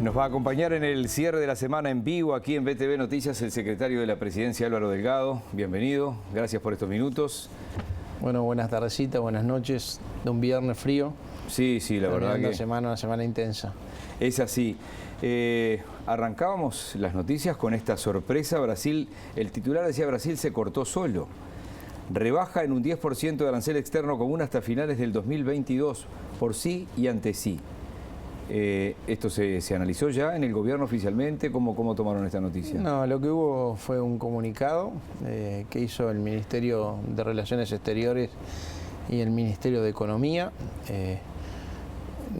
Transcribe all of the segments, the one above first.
Nos va a acompañar en el cierre de la semana en vivo aquí en BTV Noticias el secretario de la Presidencia, Álvaro Delgado. Bienvenido, gracias por estos minutos. Bueno, buenas tardecitas, buenas noches de un viernes frío. Sí, la verdad que... Una semana intensa. Es así. Arrancábamos las noticias con esta sorpresa. Brasil, el titular decía Brasil se cortó solo. Rebaja en un 10% de arancel externo común hasta finales del 2022, por sí y ante sí. ¿Esto se analizó ya en el gobierno oficialmente? ¿Cómo tomaron esta noticia? No, lo que hubo fue un comunicado que hizo el Ministerio de Relaciones Exteriores y el Ministerio de Economía,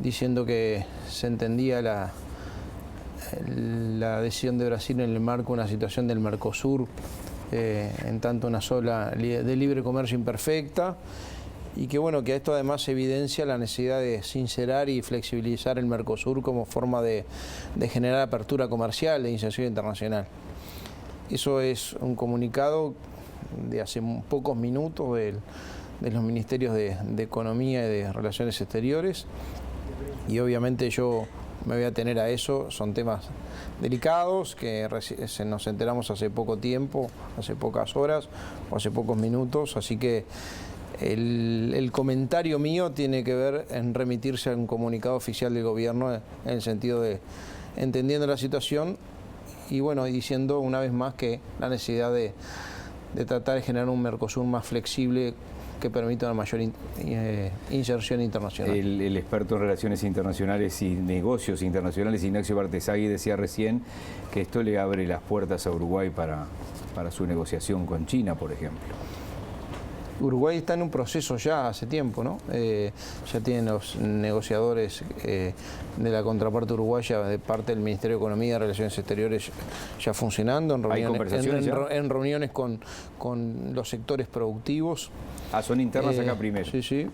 diciendo que se entendía la decisión de Brasil en el marco de una situación del Mercosur, en tanto una sola de libre comercio imperfecta, y que bueno, que esto además evidencia la necesidad de sincerar y flexibilizar el Mercosur como forma de generar apertura comercial, de inserción internacional. Eso es un comunicado de hace pocos minutos de los Ministerios de Economía y de Relaciones Exteriores, y obviamente yo me voy a atener a eso. Son temas delicados que nos enteramos hace poco tiempo, hace pocas horas o hace pocos minutos, así que el comentario mío tiene que ver en remitirse a un comunicado oficial del gobierno en el sentido de entendiendo la situación y bueno, diciendo una vez más que la necesidad de tratar de generar un Mercosur más flexible que permita una mayor inserción internacional. El experto en relaciones internacionales y negocios internacionales, Ignacio Bartesagui, decía recién que esto le abre las puertas a Uruguay para su negociación con China, por ejemplo. Uruguay está en un proceso ya hace tiempo, ¿no? Ya tienen los negociadores de la contraparte uruguaya de parte del Ministerio de Economía y Relaciones Exteriores ya funcionando en reuniones con los sectores productivos. Son internas acá primero. Sí,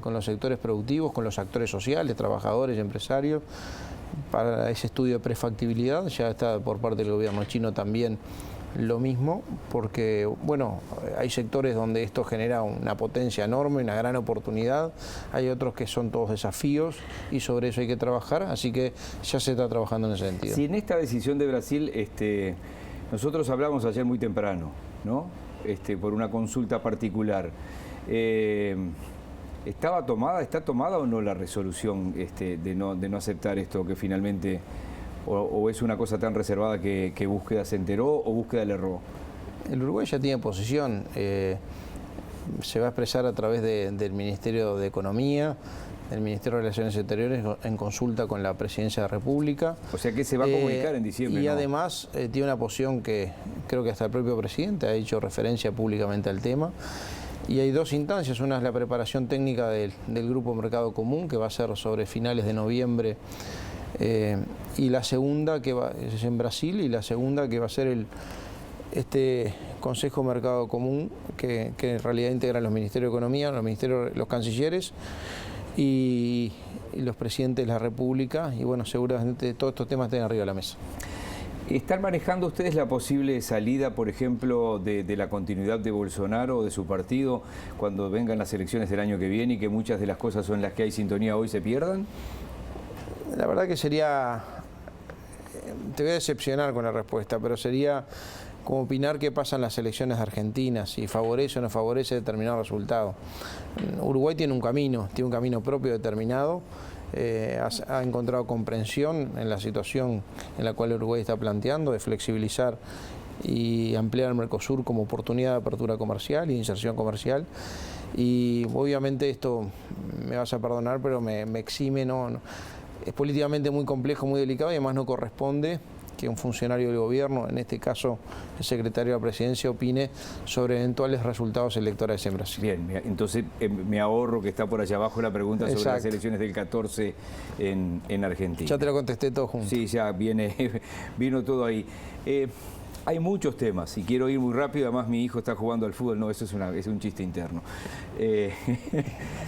con los sectores productivos, con los actores sociales, trabajadores, empresarios, para ese estudio de prefactibilidad. Ya está por parte del gobierno chino también lo mismo, porque bueno, hay sectores donde esto genera una potencia enorme, una gran oportunidad, hay otros que son todos desafíos y sobre eso hay que trabajar, así que ya se está trabajando en ese sentido. Si en esta decisión de Brasil, nosotros hablamos ayer muy temprano, ¿no? Por una consulta particular. ¿Está tomada o no la resolución de no aceptar esto que finalmente... ¿O es una cosa tan reservada que Búsqueda se enteró o Búsqueda le erró? El Uruguay ya tiene posición. Se va a expresar a través del Ministerio de Economía, del Ministerio de Relaciones Exteriores, en consulta con la Presidencia de la República. O sea que se va a comunicar en diciembre, y ¿no? Además tiene una posición que creo que hasta el propio presidente ha hecho referencia públicamente al tema. Y hay dos instancias, una es la preparación técnica del Grupo Mercado Común, que va a ser sobre finales de noviembre, y la segunda que es en Brasil, y la segunda que va a ser este Consejo Mercado Común que en realidad integran los Ministerios de Economía, los cancilleres y los presidentes de la República, y bueno, seguramente todos estos temas estén arriba de la mesa. ¿Están manejando ustedes la posible salida, por ejemplo, de la continuidad de Bolsonaro o de su partido cuando vengan las elecciones del año que viene y que muchas de las cosas en las que hay sintonía hoy se pierdan? La verdad que sería, te voy a decepcionar con la respuesta, pero sería como opinar qué pasa en las elecciones de Argentina, si favorece o no favorece determinado resultado. Uruguay tiene un camino propio determinado, ha encontrado comprensión en la situación en la cual Uruguay está planteando, de flexibilizar y ampliar el Mercosur como oportunidad de apertura comercial y inserción comercial. Y obviamente esto, me vas a perdonar, pero me exime, es políticamente muy complejo, muy delicado, y además no corresponde que un funcionario del gobierno, en este caso el secretario de la Presidencia, opine sobre eventuales resultados electorales en Brasil. Bien, entonces me ahorro que está por allá abajo la pregunta sobre las elecciones del 14 en Argentina. Ya te lo contesté todo junto. Sí, ya vino todo ahí. Hay muchos temas y quiero ir muy rápido, además mi hijo está jugando al fútbol, no, eso es un chiste interno. El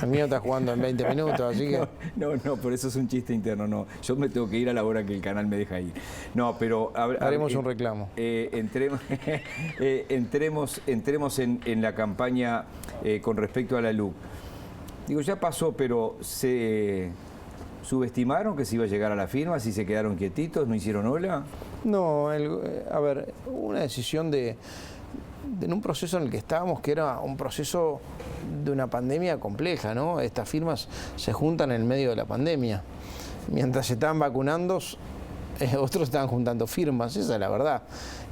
mío está jugando en 20 minutos, así que... No, por eso es un chiste interno, no. Yo me tengo que ir a la hora que el canal me deja ir. No, pero... Haremos un reclamo. Entremos en la campaña con respecto a la LUC. Digo, ya pasó, pero ¿Subestimaron que se iba a llegar a la firma? ¿Si se quedaron quietitos? ¿No hicieron ola? No, a ver, una decisión en un proceso en el que estábamos, que era un proceso de una pandemia compleja, ¿no? Estas firmas se juntan en el medio de la pandemia. Mientras se estaban vacunando, otros estaban juntando firmas, esa es la verdad.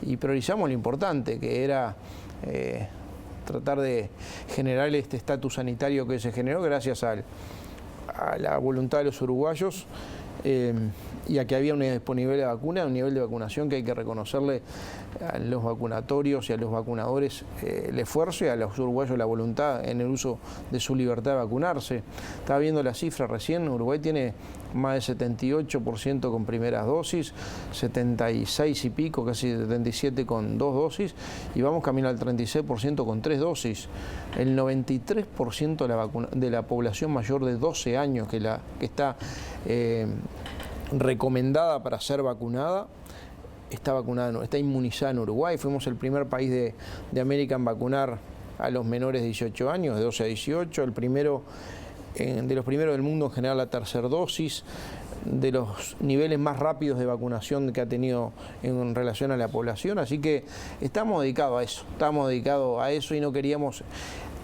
Y priorizamos lo importante, que era tratar de generar este estatus sanitario que se generó gracias a la voluntad de los uruguayos y a que había una disponibilidad de vacuna, un nivel de vacunación que hay que reconocerle a los vacunatorios y a los vacunadores el esfuerzo y a los uruguayos la voluntad en el uso de su libertad de vacunarse. Estaba viendo la cifra recién, Uruguay tiene más de 78% con primeras dosis, 76 y pico, casi 77 con 2 dosis, y vamos camino al 36% con 3 dosis. El 93% de la población mayor de 12 años que está recomendada para ser vacunada, está vacunada, está inmunizada en Uruguay. Fuimos el primer país de América en vacunar a los menores de 18 años, de 12 a 18, el primero de los primeros del mundo en generar la tercera dosis, de los niveles más rápidos de vacunación que ha tenido en relación a la población, así que estamos dedicados a eso y no queríamos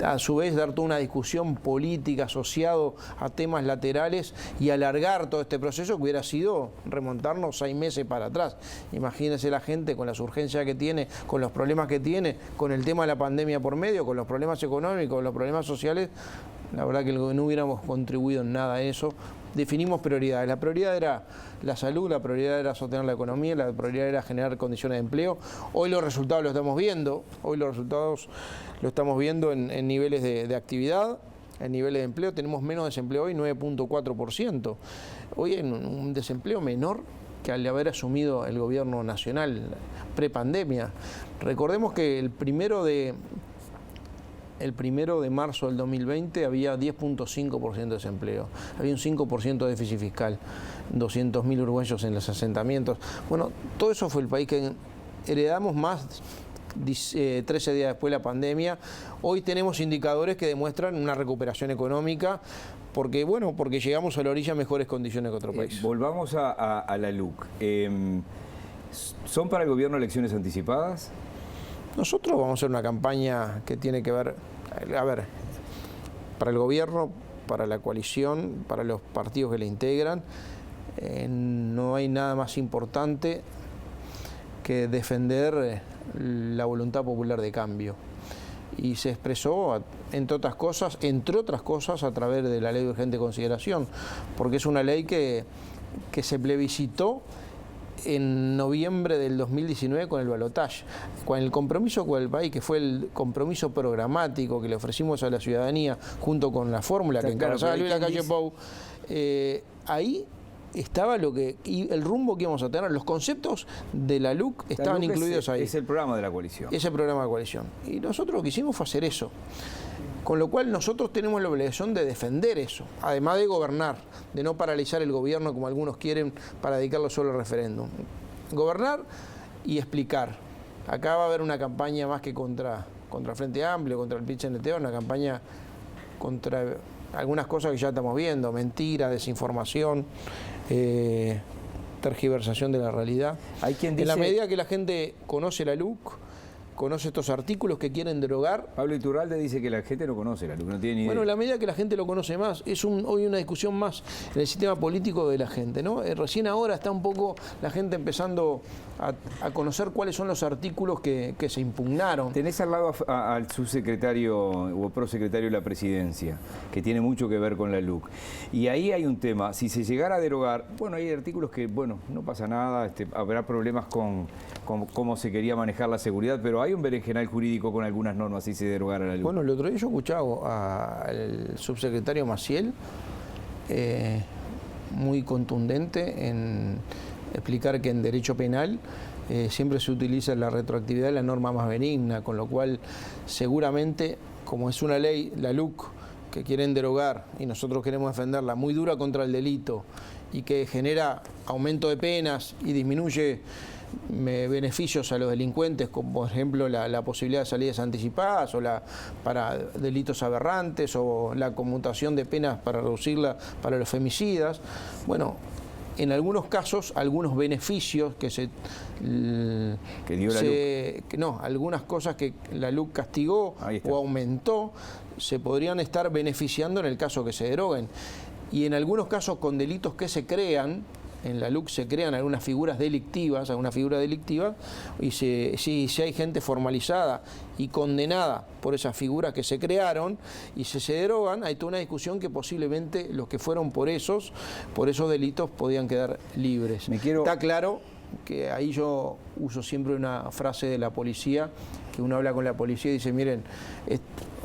a su vez dar toda una discusión política asociado a temas laterales y alargar todo este proceso que hubiera sido remontarnos 6 meses para atrás. Imagínense la gente con las urgencias que tiene, con los problemas que tiene, con el tema de la pandemia por medio, con los problemas económicos, con los problemas sociales. La verdad que no hubiéramos contribuido en nada a eso. Definimos prioridades. La prioridad era la salud, la prioridad era sostener la economía, la prioridad era generar condiciones de empleo. Hoy los resultados los estamos viendo, en niveles de actividad, en niveles de empleo. Tenemos menos desempleo hoy, 9.4%. Hoy hay un desempleo menor que al haber asumido el gobierno nacional prepandemia. Recordemos que el primero de marzo del 2020 había 10.5% de desempleo, había un 5% de déficit fiscal, 200.000 uruguayos en los asentamientos. Bueno, todo eso fue el país que heredamos más 13 días después de la pandemia. Hoy tenemos indicadores que demuestran una recuperación económica porque llegamos a la orilla a mejores condiciones que otro país. Volvamos a la LUC. ¿Son para el gobierno elecciones anticipadas? Nosotros vamos a hacer una campaña que tiene que ver, para el gobierno, para la coalición, para los partidos que le integran, no hay nada más importante que defender la voluntad popular de cambio. Y se expresó, entre otras cosas, a través de la ley de urgente consideración, porque es una ley que se plebiscitó en noviembre del 2019 con el balotaje, con el compromiso con el país, que fue el compromiso programático que le ofrecimos a la ciudadanía junto con la fórmula que encabezaba Luis Lacalle Pou. Ahí estaba el rumbo que íbamos a tener. Los conceptos de la LUC estaban incluidos ahí. Es el programa de la coalición. Es el programa de la coalición. Y nosotros lo que hicimos fue hacer eso. Con lo cual nosotros tenemos la obligación de defender eso, además de gobernar, de no paralizar el gobierno como algunos quieren para dedicarlo solo al referéndum. Gobernar y explicar. Acá va a haber una campaña más que contra el Frente Amplio, contra el PIT-CNT, una campaña contra algunas cosas que ya estamos viendo, mentira, desinformación, tergiversación de la realidad. Hay quien dice, en la medida que la gente conoce la LUC, conoce estos artículos que quieren derogar. Pablo Iturralde dice que la gente no conoce la LUC, no tiene ni idea. Bueno, en la medida que la gente lo conoce más, es hoy una discusión más en el sistema político de la gente, ¿no? Recién ahora está un poco la gente empezando a conocer cuáles son los artículos que se impugnaron. Tenés al lado al subsecretario o prosecretario de la Presidencia, que tiene mucho que ver con la LUC. Y ahí hay un tema, si se llegara a derogar, hay artículos que, no pasa nada, habrá problemas con cómo se quería manejar la seguridad, pero hay un berenjenal jurídico con algunas normas si se derogara la LUC. Bueno, el otro día yo escuchaba al subsecretario Maciel, muy contundente en explicar que en derecho penal siempre se utiliza la retroactividad, la norma más benigna, con lo cual seguramente, como es una ley, la LUC, que quieren derogar y nosotros queremos defenderla, muy dura contra el delito y que genera aumento de penas y disminuye beneficios a los delincuentes, como por ejemplo la posibilidad de salidas anticipadas para delitos aberrantes o la conmutación de penas para reducirla para los femicidas. Bueno, en algunos casos, algunos beneficios algunas cosas que la LUC castigó o aumentó, se podrían estar beneficiando en el caso que se deroguen. Y en algunos casos con delitos que se crean, en la LUC se crean algunas figuras delictivas, y si hay gente formalizada y condenada por esas figuras que se crearon y se derogan, hay toda una discusión que posiblemente los que fueron por esos delitos podían quedar libres. Está claro que ahí yo uso siempre una frase de la policía, que uno habla con la policía y dice, miren,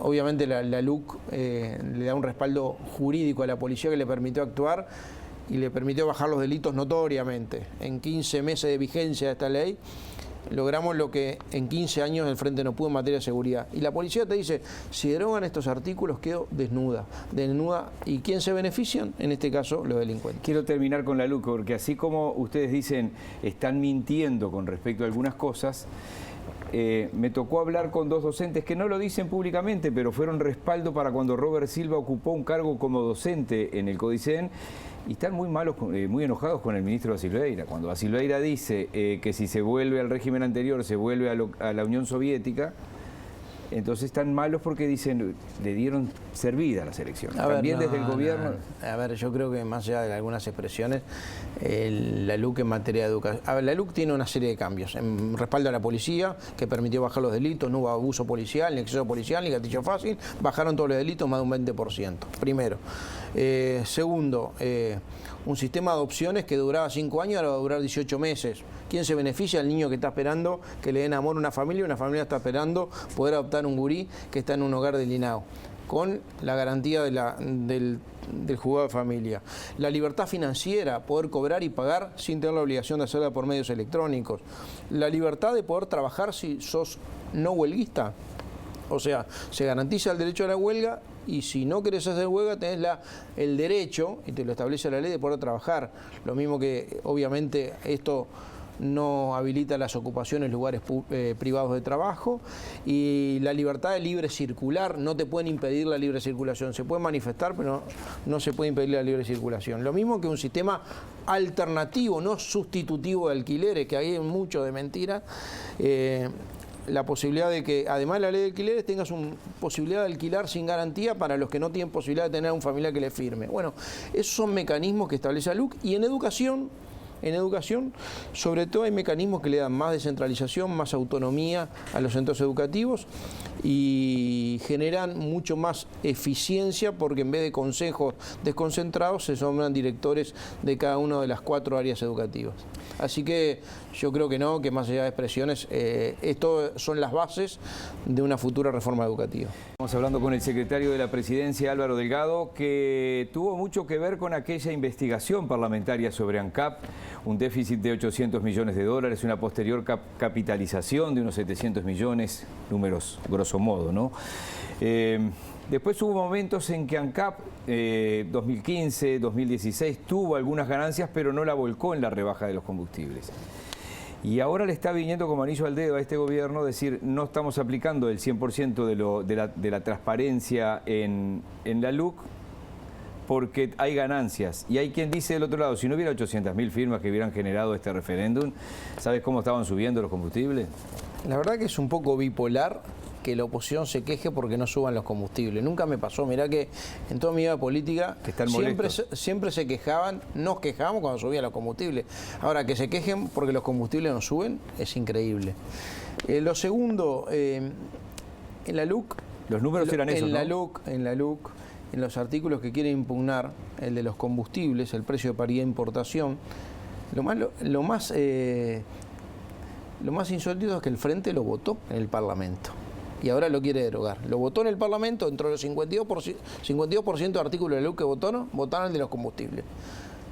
obviamente la LUC le da un respaldo jurídico a la policía que le permitió actuar y le permitió bajar los delitos notoriamente. En 15 meses de vigencia de esta ley, logramos lo que en 15 años el Frente no pudo en materia de seguridad. Y la policía te dice, si derogan estos artículos, quedo desnuda. ¿Y quién se benefician? En este caso, los delincuentes. Quiero terminar con la LUC, porque así como ustedes dicen, están mintiendo con respecto a algunas cosas, me tocó hablar con dos docentes que no lo dicen públicamente, pero fueron respaldo para cuando Robert Silva ocupó un cargo como docente en el CODICEN, y están muy enojados con el ministro Basilveira. Cuando Basilveira dice que si se vuelve al régimen anterior, se vuelve a la Unión Soviética, entonces están malos porque dicen, le dieron servida a las elecciones. También desde el gobierno... A ver, yo creo que más allá de algunas expresiones, la LUC en materia de educación... A ver, la LUC tiene una serie de cambios. En respaldo a la policía, que permitió bajar los delitos, no hubo abuso policial, ni exceso policial, ni gatillo fácil, bajaron todos los delitos más de un 20%. Primero. Segundo, un sistema de opciones que duraba 5 años, ahora va a durar 18 meses. ¿Quién se beneficia? El niño que está esperando que le den amor a una familia está esperando poder adoptar un gurí que está en un hogar del INAO, con la garantía del juzgado de familia. La libertad financiera, poder cobrar y pagar sin tener la obligación de hacerla por medios electrónicos. La libertad de poder trabajar si sos no huelguista. O sea, se garantiza el derecho a la huelga, y si no querés hacer huelga tenés el derecho, y te lo establece la ley, de poder trabajar. Lo mismo que obviamente esto no habilita las ocupaciones en lugares privados de trabajo, y la libertad de libre circular, no te pueden impedir la libre circulación, se puede manifestar pero no se puede impedir la libre circulación. Lo mismo que un sistema alternativo, no sustitutivo de alquileres, que hay mucho de mentira. La posibilidad de que, además de la ley de alquileres, tengas una posibilidad de alquilar sin garantía para los que no tienen posibilidad de tener a un familiar que le firme. Bueno, esos son mecanismos que establece la LUC. Y en educación, sobre todo hay mecanismos que le dan más descentralización, más autonomía a los centros educativos y generan mucho más eficiencia, porque en vez de consejos desconcentrados se nombran directores de cada una de las 4 áreas educativas. Así que yo creo que más allá de expresiones, esto son las bases de una futura reforma educativa. Estamos hablando con el secretario de la Presidencia, Álvaro Delgado, que tuvo mucho que ver con aquella investigación parlamentaria sobre ANCAP, un déficit de 800 millones de dólares, una posterior capitalización de unos 700 millones, números grosso modo, ¿no? Después hubo momentos en que ANCAP, 2015, 2016, tuvo algunas ganancias, pero no la volcó en la rebaja de los combustibles. Y ahora le está viniendo como anillo al dedo a este gobierno decir, no estamos aplicando el 100% de la transparencia en la LUC, porque hay ganancias. Y hay quien dice del otro lado, si no hubiera 800.000 firmas que hubieran generado este referéndum, ¿sabes cómo estaban subiendo los combustibles? La verdad que es un poco bipolar que la oposición se queje porque no suban los combustibles. Nunca me pasó. Mirá que en toda mi vida política siempre se quejaban, nos quejamos cuando subían los combustibles. Ahora, que se quejen porque los combustibles no suben, es increíble. Lo segundo, en la LUC... Los números eran esos, En la LUC, en los artículos que quieren impugnar, el de los combustibles, el precio de paridad de importación, lo más insólito es que el Frente lo votó en el Parlamento. Y ahora lo quiere derogar. Lo votó en el Parlamento, entre los 52% de artículos de la LUC que votaron el de los combustibles.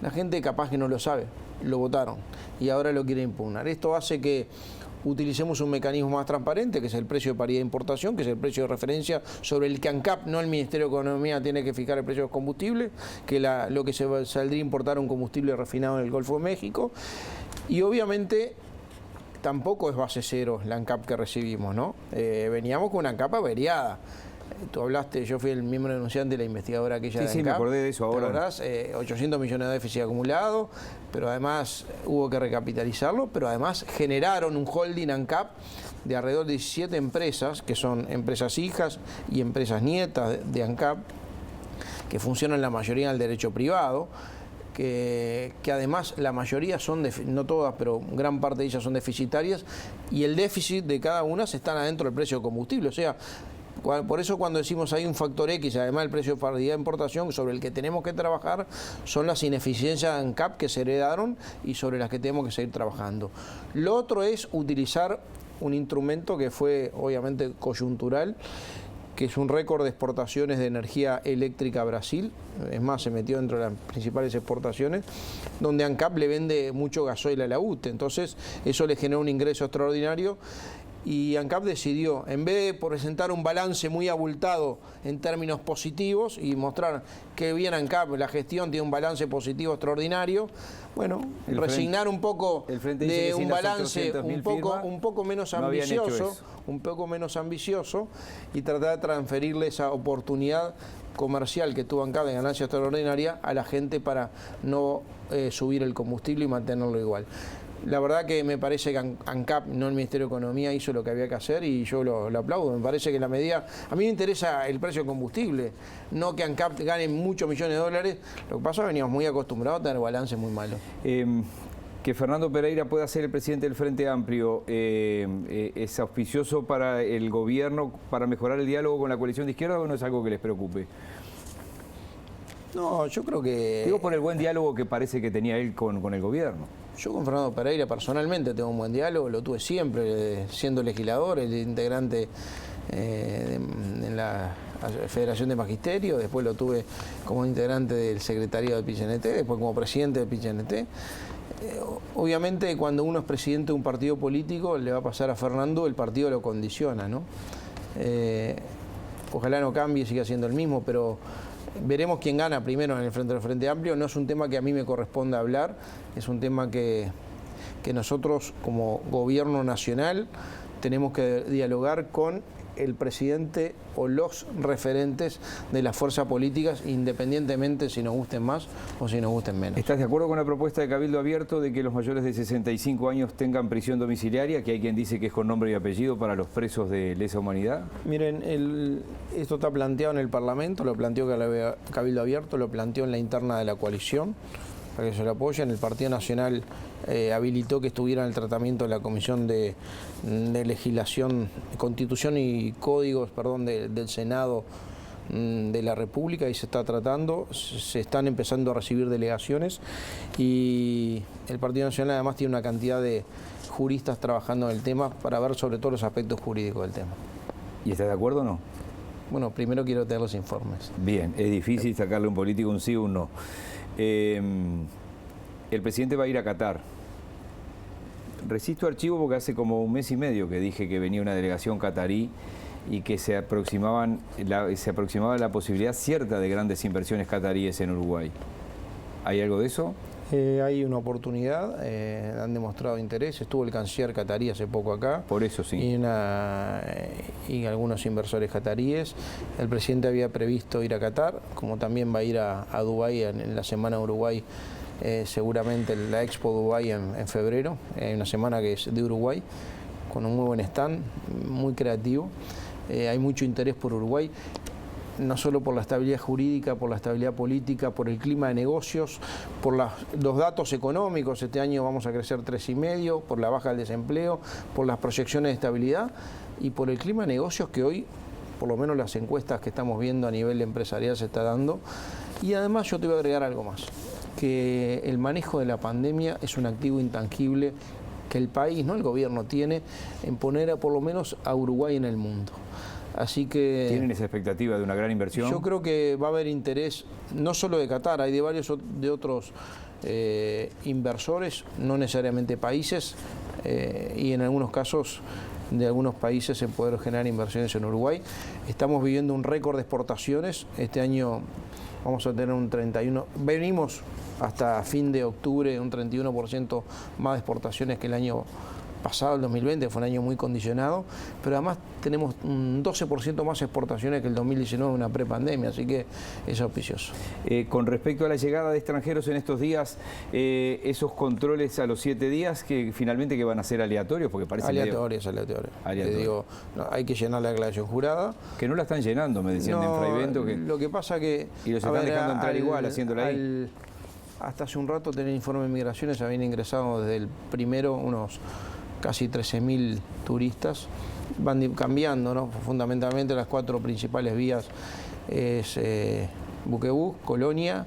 La gente capaz que no lo sabe, lo votaron y ahora lo quiere impugnar. Esto hace que utilicemos un mecanismo más transparente, que es el precio de paridad de importación, que es el precio de referencia sobre el que ANCAP, no el Ministerio de Economía, tiene que fijar el precio de los combustibles, que lo que se saldría a importar un combustible refinado en el Golfo de México. Y obviamente tampoco es base cero la ANCAP que recibimos, ¿no? Veníamos con una ANCAP averiada. Tú hablaste, yo fui el miembro denunciante de la investigadora aquella de ANCAP. Sí, me acordé de eso ahora. ¿Te acordás? 800 millones de déficit acumulado, pero además hubo que recapitalizarlo, pero además generaron un holding ANCAP de alrededor de 17 empresas, que son empresas hijas y empresas nietas de ANCAP, que funcionan la mayoría en el derecho privado, que además la mayoría son, no todas, pero gran parte de ellas son deficitarias, y el déficit de cada una se están adentro del precio de combustible. O sea, por eso cuando decimos hay un factor X, además del precio de paridad de importación, sobre el que tenemos que trabajar, son las ineficiencias de ANCAP que se heredaron y sobre las que tenemos que seguir trabajando. Lo otro es utilizar un instrumento que fue obviamente coyuntural, que es un récord de exportaciones de energía eléctrica a Brasil. Es más, se metió dentro de las principales exportaciones, donde ANCAP le vende mucho gasoil a la UTE. Entonces, eso le generó un ingreso extraordinario. Y ANCAP decidió, en vez de presentar un balance muy abultado en términos positivos y mostrar que bien ANCAP, la gestión tiene un balance positivo extraordinario, bueno, resignar un poco de un balance un poco menos ambicioso, y tratar de transferirle esa oportunidad comercial que tuvo ANCAP de ganancia extraordinaria a la gente para no subir el combustible y mantenerlo igual. La verdad que me parece que ANCAP, no el Ministerio de Economía, hizo lo que había que hacer y yo lo aplaudo. Me parece que la medida... A mí me interesa el precio del combustible, no que ANCAP gane muchos millones de dólares. Lo que pasa es que veníamos muy acostumbrados a tener balances muy malos. Que Fernando Pereira pueda ser el presidente del Frente Amplio, ¿es auspicioso para el gobierno para mejorar el diálogo con la coalición de izquierda o no es algo que les preocupe? No, yo creo que... Digo por el buen diálogo que parece que tenía él con el gobierno. Yo con Fernando Pereira personalmente tengo un buen diálogo, lo tuve siempre, siendo legislador, el integrante en la Federación de Magisterio, después lo tuve como integrante del secretariado del PIT-CNT, después como presidente del PIT-CNT. Obviamente cuando uno es presidente de un partido político, le va a pasar a Fernando, el partido lo condiciona, ¿no? Ojalá no cambie, siga siendo el mismo, pero veremos quién gana primero en el Frente Amplio. No es un tema que a mí me corresponda hablar, es un tema que nosotros como gobierno nacional tenemos que dialogar con el presidente o los referentes de las fuerzas políticas, independientemente si nos gusten más o si nos gusten menos. ¿Estás de acuerdo con la propuesta de Cabildo Abierto de que los mayores de 65 años tengan prisión domiciliaria, que hay quien dice que es con nombre y apellido para los presos de lesa humanidad? Miren, esto está planteado en el Parlamento, lo planteó Cabildo Abierto, lo planteó en la interna de la coalición, para que se lo apoyen. El Partido Nacional habilitó que estuviera en el tratamiento de la Comisión de Legislación, Constitución y Códigos, del Senado de la República, y se está tratando, se están empezando a recibir delegaciones, y el Partido Nacional además tiene una cantidad de juristas trabajando en el tema para ver sobre todo los aspectos jurídicos del tema. ¿Y estás de acuerdo o no? Bueno, primero quiero tener los informes. Bien, es difícil sacarle a un político un sí o un no. El presidente va a ir a Qatar. Resisto archivo porque hace como un mes y medio que dije que venía una delegación catarí y que se aproximaba la posibilidad cierta de grandes inversiones cataríes en Uruguay. ¿Hay algo de eso? Hay una oportunidad, han demostrado interés. Estuvo el canciller catarí hace poco acá. Por eso sí. Y algunos inversores cataríes. El presidente había previsto ir a Qatar, como también va a ir a Dubái en la Semana de Uruguay, seguramente la Expo Dubái en febrero. Hay una semana que es de Uruguay, con un muy buen stand, muy creativo. Hay mucho interés por Uruguay, no solo por la estabilidad jurídica, por la estabilidad política, por el clima de negocios, por los datos económicos. Este año vamos a crecer 3,5%, por la baja del desempleo, por las proyecciones de estabilidad y por el clima de negocios que hoy, por lo menos las encuestas que estamos viendo a nivel empresarial, se está dando. Y además yo te voy a agregar algo más, que el manejo de la pandemia es un activo intangible que el país, no el gobierno, tiene en poner por lo menos a Uruguay en el mundo. Así que... ¿Tienen esa expectativa de una gran inversión? Yo creo que va a haber interés, no solo de Qatar, hay de varios de otros inversores, no necesariamente países, y en algunos casos de algunos países en poder generar inversiones en Uruguay. Estamos viviendo un récord de exportaciones. Este año vamos a tener un 31%, venimos hasta fin de octubre un 31% más de exportaciones que el año pasado, el 2020, fue un año muy condicionado, pero además tenemos un 12% más exportaciones que el 2019, una prepandemia, así que es auspicioso. Con respecto a la llegada de extranjeros en estos días, esos controles a los 7 días, que finalmente que van a ser aleatorios, porque parece aleatorios. Te digo, no, hay que llenar la declaración jurada. Que no la están llenando, me decían, no, en Fraivento. Que... Lo que pasa que... Y los están dejando entrar igual, haciéndola ahí. Hasta hace un rato tenía informe de migraciones, habían ingresado desde el primero unos casi 13.000 turistas. Van cambiando, ¿no? Fundamentalmente las 4 principales vías es Buquebus, Colonia,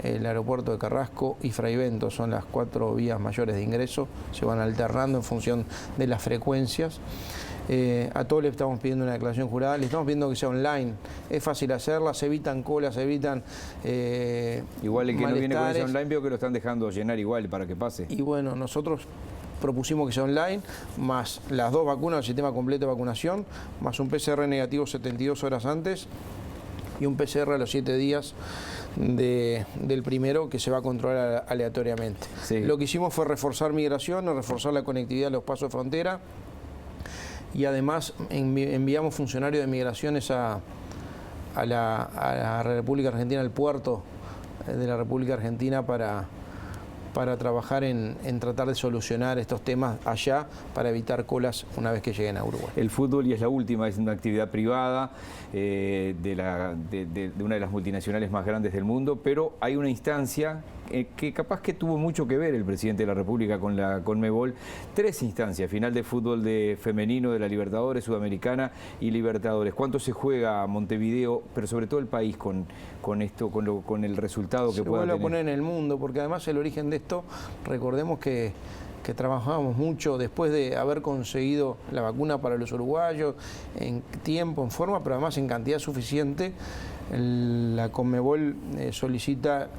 el aeropuerto de Carrasco y Fraivento. Son las 4 vías mayores de ingreso, se van alternando en función de las frecuencias. A todos le estamos pidiendo una declaración jurada, le estamos pidiendo que sea online, es fácil hacerla, se evitan colas, se evitan igual el que no viene con esa online, veo que lo están dejando llenar igual para que pase. Y bueno, nosotros propusimos que sea online, más las 2 vacunas, el sistema completo de vacunación, más un PCR negativo 72 horas antes y un PCR a los 7 días del primero, que se va a controlar aleatoriamente. Sí. Lo que hicimos fue reforzar migración, reforzar la conectividad de los pasos de frontera, y además enviamos funcionarios de migraciones a la República Argentina, al puerto de la República Argentina, para trabajar en tratar de solucionar estos temas allá para evitar colas una vez que lleguen a Uruguay. El fútbol, y es la última, es una actividad privada de una de las multinacionales más grandes del mundo, pero hay una instancia que capaz que tuvo mucho que ver el presidente de la República con la Conmebol. 3 instancias, final de fútbol de femenino de la Libertadores, Sudamericana y Libertadores. ¿Cuánto se juega Montevideo, pero sobre todo el país, con esto, con el resultado que pueda tener? Se vuelve a poner en el mundo, porque además el origen de esto, recordemos que trabajábamos mucho después de haber conseguido la vacuna para los uruguayos en tiempo, en forma, pero además en cantidad suficiente. La Conmebol solicita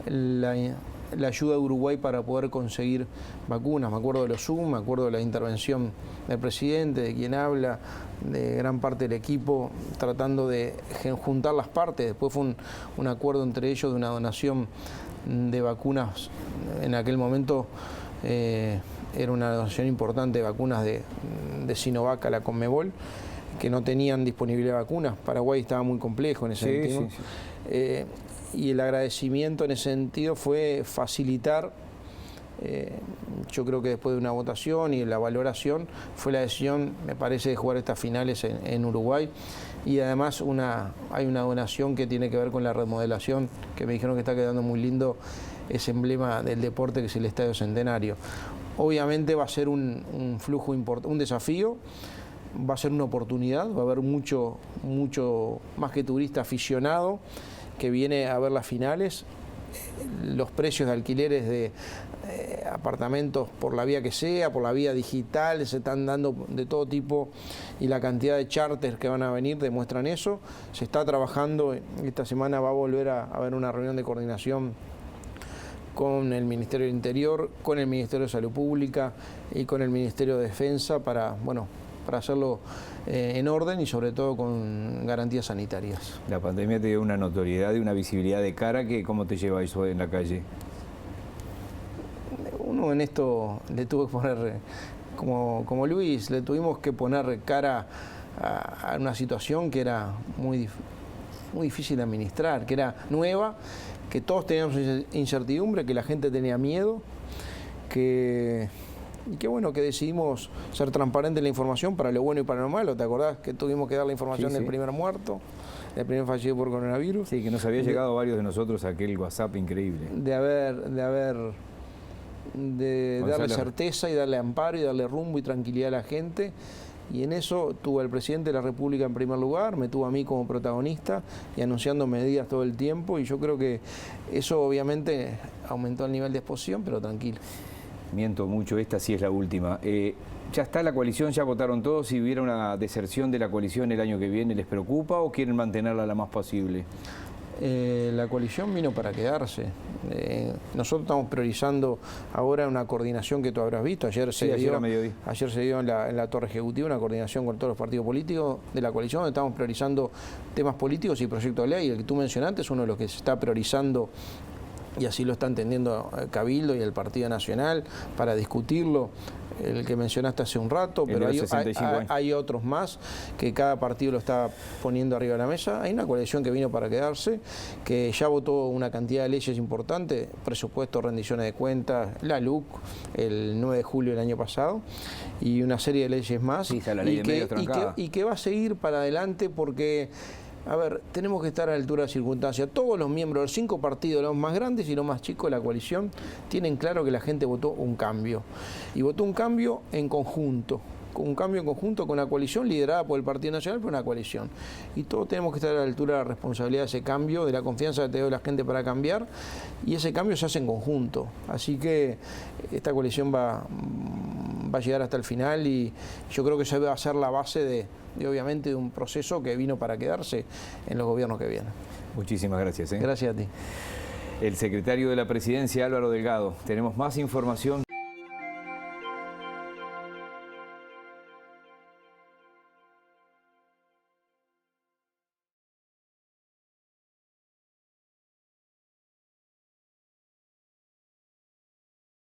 la ayuda de Uruguay para poder conseguir vacunas. Me acuerdo de los Zoom, me acuerdo de la intervención del presidente, de quien habla, de gran parte del equipo, tratando de juntar las partes. Después fue un acuerdo entre ellos de una donación de vacunas. En aquel momento era una donación importante de vacunas de Sinovac a la Conmebol, que no tenían disponibilidad de vacunas. Paraguay estaba muy complejo en ese sentido. Sí. Y el agradecimiento en ese sentido fue facilitar, yo creo que después de una votación y la valoración, fue la decisión, me parece, de jugar estas finales en Uruguay. Y además hay una donación que tiene que ver con la remodelación, que me dijeron que está quedando muy lindo, ese emblema del deporte que es el Estadio Centenario. Obviamente va a ser un flujo importante, un desafío, va a ser una oportunidad, va a haber mucho más que turista aficionado que viene a ver las finales. Los precios de alquileres de apartamentos, por la vía que sea, por la vía digital, se están dando de todo tipo, y la cantidad de charters que van a venir demuestran eso. Se está trabajando, esta semana va a volver a haber una reunión de coordinación con el Ministerio del Interior, con el Ministerio de Salud Pública y con el Ministerio de Defensa para hacerlo en orden y sobre todo con garantías sanitarias. La pandemia te dio una notoriedad y una visibilidad de cara, que ¿cómo te lleva eso en la calle? Uno en esto le tuvo que poner, como Luis, le tuvimos que poner cara a una situación que era muy difícil de administrar, que era nueva, que todos teníamos incertidumbre, que la gente tenía miedo, y que bueno, que decidimos ser transparentes en la información para lo bueno y para lo malo. ¿Te acordás que tuvimos que dar la información del primer muerto, del primer fallecido por coronavirus? Sí, que nos había llegado a varios de nosotros aquel WhatsApp increíble. De darle certeza y darle amparo y darle rumbo y tranquilidad a la gente. Y en eso tuvo al presidente de la República en primer lugar, me tuvo a mí como protagonista y anunciando medidas todo el tiempo, y yo creo que eso obviamente aumentó el nivel de exposición, pero tranquilo. Miento mucho, esta sí es la última. ¿Ya está la coalición? ¿Ya votaron todos? Si hubiera una deserción de la coalición el año que viene, ¿les preocupa o quieren mantenerla la más posible? La coalición vino para quedarse. Nosotros estamos priorizando ahora una coordinación que tú habrás visto. Ayer se dio en la Torre Ejecutiva una coordinación con todos los partidos políticos de la coalición, donde estamos priorizando temas políticos y proyectos de ley. El que tú mencionaste es uno de los que se está priorizando y así lo está entendiendo Cabildo y el Partido Nacional, para discutirlo. El que mencionaste hace un rato, pero hay otros más que cada partido lo está poniendo arriba de la mesa. Hay una coalición que vino para quedarse, que ya votó una cantidad de leyes importantes, presupuesto, rendiciones de cuentas, la LUC, el 9 de julio del año pasado, y una serie de leyes más, sí, la ley y que va a seguir para adelante porque... A ver, tenemos que estar a la altura de las circunstancias. Todos los miembros de los 5 partidos, los más grandes y los más chicos de la coalición, tienen claro que la gente votó un cambio. Y votó un cambio en conjunto. Un cambio en conjunto con la coalición liderada por el Partido Nacional, pero una coalición. Y todos tenemos que estar a la altura de la responsabilidad de ese cambio, de la confianza que te dio la gente para cambiar. Y ese cambio se hace en conjunto. Así que esta coalición va a llegar hasta el final y yo creo que esa va a ser la base de obviamente de un proceso que vino para quedarse en los gobiernos que vienen. Muchísimas gracias. Gracias a ti. El secretario de la Presidencia, Álvaro Delgado. Tenemos más información.